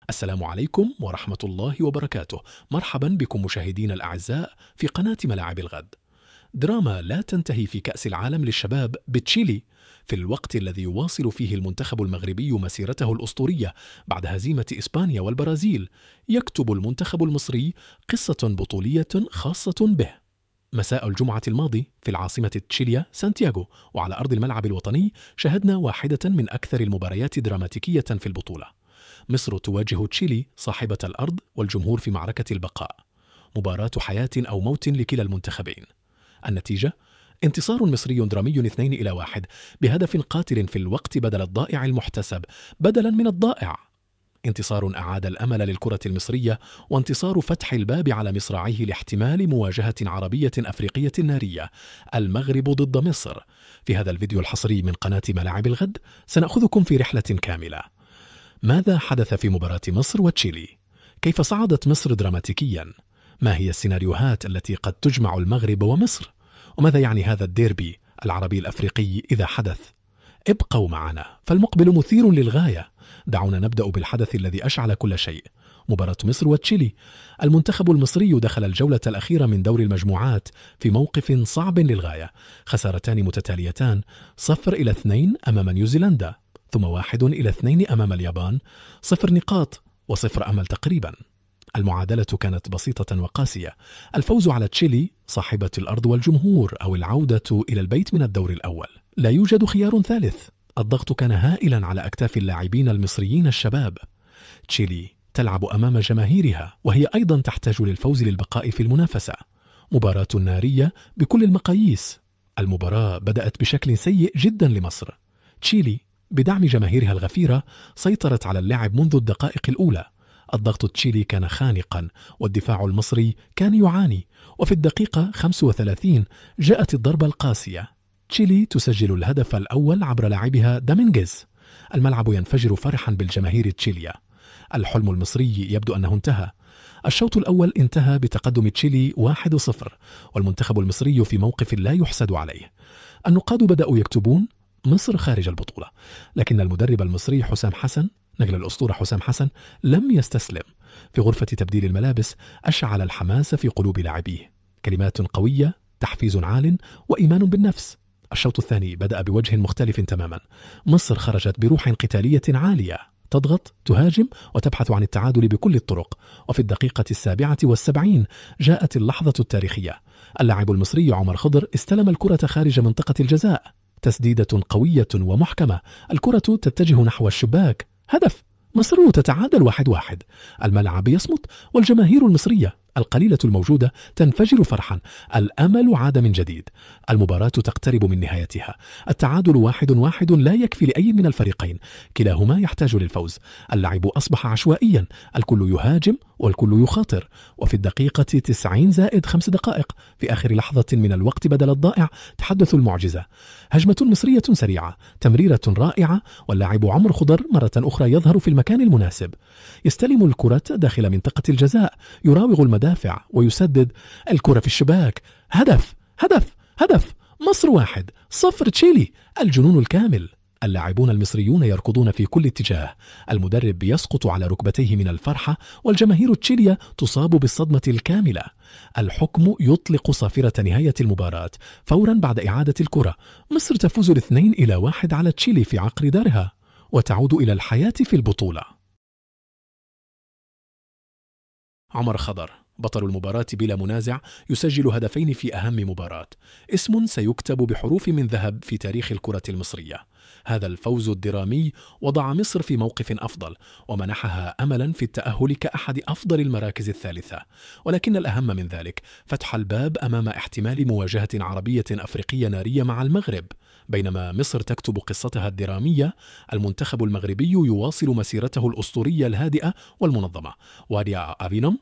السلام عليكم ورحمة الله وبركاته. مرحبا بكم مشاهدينا الأعزاء في قناة ملاعب الغد. دراما لا تنتهي في كأس العالم للشباب بتشيلي، في الوقت الذي يواصل فيه المنتخب المغربي مسيرته الأسطورية بعد هزيمة إسبانيا والبرازيل. يكتب المنتخب المصري قصة بطولية خاصة به. مساء الجمعة الماضي في العاصمة تشيليا سانتياغو وعلى أرض الملعب الوطني شاهدنا واحدة من أكثر المباريات دراماتيكية في البطولة. مصر تواجه تشيلي صاحبة الأرض والجمهور في معركة البقاء، مباراة حياة أو موت لكلا المنتخبين. النتيجة انتصار مصري درامي 2-1 بهدف قاتل في الوقت بدل الضائع المحتسب بدلا من الضائع. انتصار أعاد الأمل للكرة المصرية، وانتصار فتح الباب على مصراعيه لاحتمال مواجهة عربية أفريقية نارية، المغرب ضد مصر. في هذا الفيديو الحصري من قناة ملاعب الغد سنأخذكم في رحلة كاملة. ماذا حدث في مباراة مصر وتشيلي؟ كيف صعدت مصر دراماتيكيا؟ ما هي السيناريوهات التي قد تجمع المغرب ومصر؟ وماذا يعني هذا الديربي العربي الأفريقي إذا حدث؟ ابقوا معنا فالمقبل مثير للغاية. دعونا نبدأ بالحدث الذي أشعل كل شيء، مباراة مصر وتشيلي. المنتخب المصري دخل الجولة الأخيرة من دور المجموعات في موقف صعب للغاية، خسارتان متتاليتان، 0-2 أمام نيوزيلندا، ثم 1-2 أمام اليابان، 0 نقاط و0 أمل تقريبا. المعادلة كانت بسيطة وقاسية، الفوز على تشيلي صاحبة الأرض والجمهور أو العودة إلى البيت من الدور الأول. لا يوجد خيار ثالث. الضغط كان هائلا على أكتاف اللاعبين المصريين الشباب. تشيلي تلعب أمام جماهيرها وهي أيضا تحتاج للفوز للبقاء في المنافسة. مباراة نارية بكل المقاييس. المباراة بدأت بشكل سيء جدا لمصر. تشيلي بدعم جماهيرها الغفيرة سيطرت على اللعب منذ الدقائق الأولى. الضغط التشيلي كان خانقا والدفاع المصري كان يعاني، وفي الدقيقة 35 جاءت الضربة القاسية. تشيلي تسجل الهدف الأول عبر لاعبها دامينغيز. الملعب ينفجر فرحا بالجماهير التشيلية. الحلم المصري يبدو أنه انتهى. الشوط الأول انتهى بتقدم تشيلي 1-0 والمنتخب المصري في موقف لا يحسد عليه. النقاد بدأوا يكتبون مصر خارج البطولة، لكن المدرب المصري حسام حسن، نجل الأسطورة حسام حسن، لم يستسلم. في غرفة تبديل الملابس أشعل الحماس في قلوب لاعبيه، كلمات قوية، تحفيز عال، وإيمان بالنفس. الشوط الثاني بدأ بوجه مختلف تماما. مصر خرجت بروح قتالية عالية، تضغط، تهاجم، وتبحث عن التعادل بكل الطرق. وفي الدقيقة 77 جاءت اللحظة التاريخية. اللاعب المصري عمر خضر استلم الكرة خارج منطقة الجزاء، تسديدة قوية ومحكمة، الكرة تتجه نحو الشباك، هدف. مصر تتعادل 1-1. الملعب يصمت والجماهير المصرية القليلة الموجودة تنفجر فرحا. الأمل عاد من جديد. المباراة تقترب من نهايتها. التعادل 1-1 لا يكفي لأي من الفريقين، كلاهما يحتاج للفوز. اللعب أصبح عشوائيا، الكل يهاجم والكل يخاطر. وفي الدقيقة 90 زائد 5 دقائق في آخر لحظة من الوقت بدل الضائع تحدث المعجزة. هجمة مصرية سريعة، تمريرة رائعة، واللاعب عمر خضر مرة أخرى يظهر في المكان المناسب. يستلم الكرة داخل منطقة الجزاء، يراوغ المدافع ويسدد. الكرة في الشباك، هدف هدف هدف. مصر 1-0 تشيلي. الجنون الكامل. اللاعبون المصريون يركضون في كل اتجاه، المدرب يسقط على ركبتيه من الفرحة، والجماهير التشيلية تصاب بالصدمة الكاملة. الحكم يطلق صافرة نهاية المباراة فورا بعد إعادة الكرة. مصر تفوز 2-1 على تشيلي في عقر دارها وتعود إلى الحياة في البطولة. عمر خضر بطل المباراة بلا منازع يسجل هدفين في أهم مباراة، اسم سيكتب بحروف من ذهب في تاريخ الكرة المصرية. هذا الفوز الدرامي وضع مصر في موقف أفضل ومنحها أملا في التأهل كأحد أفضل المراكز الثالثة، ولكن الأهم من ذلك فتح الباب أمام احتمال مواجهة عربية أفريقية نارية مع المغرب. بينما مصر تكتب قصتها الدرامية، المنتخب المغربي يواصل مسيرته الأسطورية الهادئة والمنظمة. وادي أفينوم.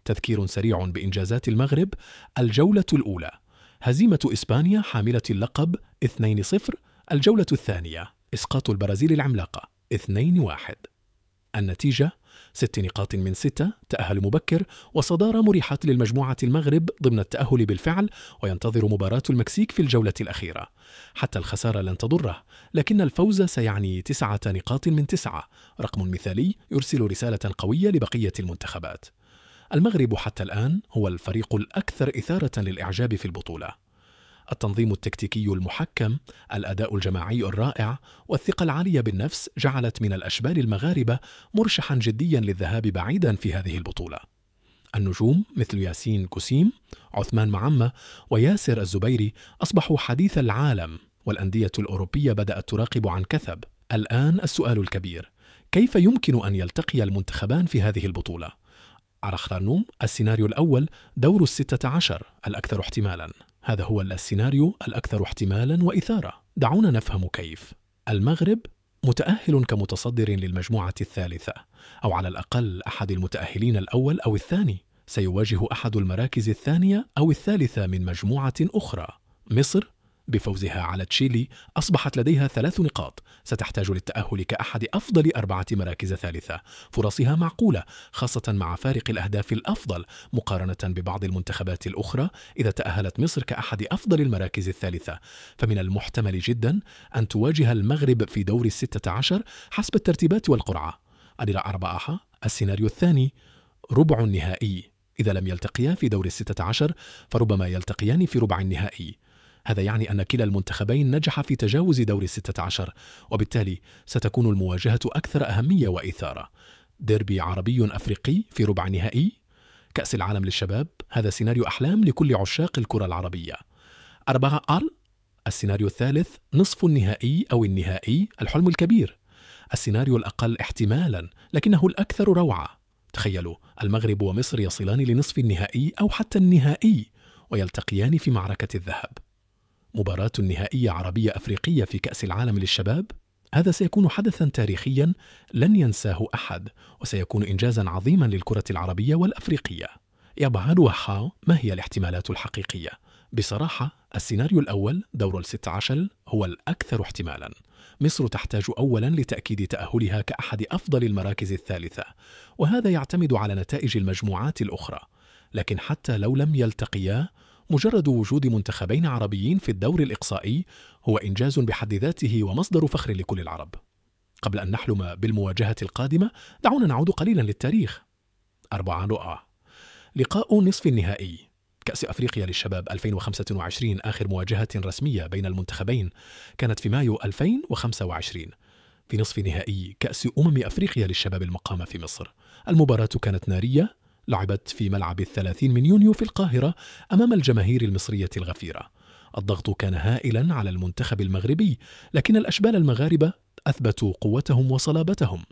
تذكير سريع بإنجازات المغرب: الجولة الأولى هزيمة إسبانيا حاملة اللقب 2-0. الجولة الثانية إسقاط البرازيل العملاقة 2-1. النتيجة 6 نقاط من 6، تأهل مبكر وصدارة مريحة للمجموعة المغرب ضمن التأهل بالفعل، وينتظر مباراة المكسيك في الجولة الأخيرة. حتى الخسارة لن تضره، لكن الفوز سيعني 9 نقاط من 9، رقم مثالي يرسل رسالة قوية لبقية المنتخبات. المغرب حتى الآن هو الفريق الأكثر إثارة للإعجاب في البطولة. التنظيم التكتيكي المحكم، الأداء الجماعي الرائع، والثقة العالية بالنفس جعلت من الأشبال المغاربة مرشحا جديا للذهاب بعيدا في هذه البطولة. النجوم مثل ياسين كسيم، عثمان معمة، وياسر الزبيري أصبحوا حديث العالم، والأندية الأوروبية بدأت تراقب عن كثب. الآن السؤال الكبير: كيف يمكن أن يلتقي المنتخبان في هذه البطولة؟ على خرنوم السيناريو الأول دور 16 الأكثر احتمالا، هذا هو السيناريو الأكثر احتمالا وإثارة. دعونا نفهم كيف. المغرب متأهل كمتصدر للمجموعة الثالثة، أو على الأقل أحد المتأهلين الأول أو الثاني، سيواجه أحد المراكز الثانية أو الثالثة من مجموعة أخرى. مصر بفوزها على تشيلي أصبحت لديها 3 نقاط، ستحتاج للتأهل كأحد أفضل 4 مراكز ثالثة. فرصها معقولة، خاصة مع فارق الأهداف الأفضل مقارنة ببعض المنتخبات الأخرى. إذا تأهلت مصر كأحد أفضل المراكز الثالثة، فمن المحتمل جدا أن تواجه المغرب في دور 16 حسب الترتيبات والقرعة. أدرى أربعة السيناريو الثاني ربع النهائي، إذا لم يلتقيا في دور 16 فربما يلتقيان في ربع النهائي. هذا يعني أن كلا المنتخبين نجح في تجاوز دور 16، وبالتالي ستكون المواجهة أكثر أهمية وإثارة. ديربي عربي أفريقي في ربع نهائي كأس العالم للشباب، هذا سيناريو أحلام لكل عشاق الكرة العربية. 4 السيناريو الثالث نصف النهائي أو النهائي، الحلم الكبير، السيناريو الأقل احتمالا لكنه الأكثر روعة. تخيلوا المغرب ومصر يصلان لنصف النهائي أو حتى النهائي ويلتقيان في معركة الذهب. مباراة نهائية عربية أفريقية في كأس العالم للشباب، هذا سيكون حدثا تاريخيا لن ينساه أحد، وسيكون إنجازا عظيما للكرة العربية والأفريقية. يا وحاو، ما هي الاحتمالات الحقيقية؟ بصراحة السيناريو الأول دور 16 هو الأكثر احتمالا. مصر تحتاج أولا لتأكيد تأهلها كأحد أفضل المراكز الثالثة، وهذا يعتمد على نتائج المجموعات الأخرى. لكن حتى لو لم يلتقيا، مجرد وجود منتخبين عربيين في الدور الإقصائي هو إنجاز بحد ذاته ومصدر فخر لكل العرب. قبل أن نحلم بالمواجهة القادمة، دعونا نعود قليلا للتاريخ. 4 لقاء نصف النهائي كأس أفريقيا للشباب 2025، آخر مواجهة رسمية بين المنتخبين كانت في مايو 2025 في نصف نهائي كأس أفريقيا للشباب المقامة في مصر. المباراة كانت نارية، لعبت في ملعب 30 من يونيو في القاهرة أمام الجماهير المصرية الغفيرة. الضغط كان هائلا على المنتخب المغربي، لكن الأشبال المغاربة أثبتوا قوتهم وصلابتهم.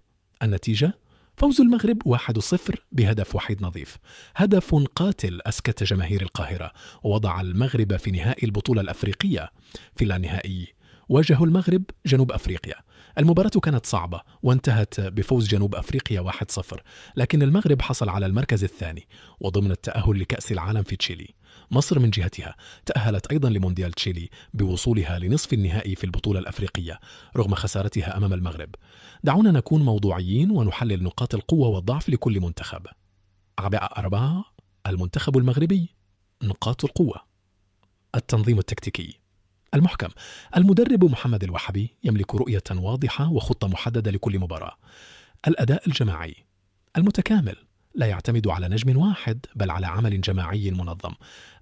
النتيجة فوز المغرب 1-0 بهدف وحيد نظيف، هدف قاتل أسكت جماهير القاهرة ووضع المغرب في نهائي البطولة الأفريقية. في اللانهائي واجهوا المغرب جنوب أفريقيا. المباراة كانت صعبة وانتهت بفوز جنوب أفريقيا 1-0، لكن المغرب حصل على المركز الثاني وضمن التأهل لكأس العالم في تشيلي. مصر من جهتها تأهلت أيضا لمونديال تشيلي بوصولها لنصف النهائي في البطولة الأفريقية رغم خسارتها أمام المغرب. دعونا نكون موضوعيين ونحلل نقاط القوة والضعف لكل منتخب. 4 المنتخب المغربي. نقاط القوة: التنظيم التكتيكي المحكم. المدرب محمد الوحبي يملك رؤية واضحة وخطة محددة لكل مباراة. الأداء الجماعي المتكامل، لا يعتمد على نجم واحد بل على عمل جماعي منظم.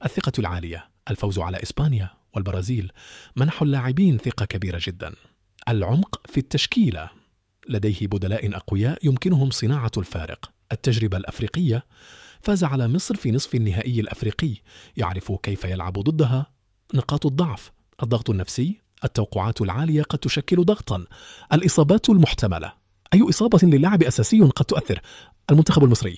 الثقة العالية، الفوز على إسبانيا والبرازيل منح اللاعبين ثقة كبيرة جدا. العمق في التشكيلة، لديه بدلاء أقوياء يمكنهم صناعة الفارق. التجربة الأفريقية، فاز على مصر في نصف النهائي الأفريقي، يعرف كيف يلعب ضدها. نقاط الضعف: الضغط النفسي، التوقعات العالية قد تشكل ضغطا. الإصابات المحتملة، أي إصابة للاعب أساسي قد تؤثر. المنتخب المصري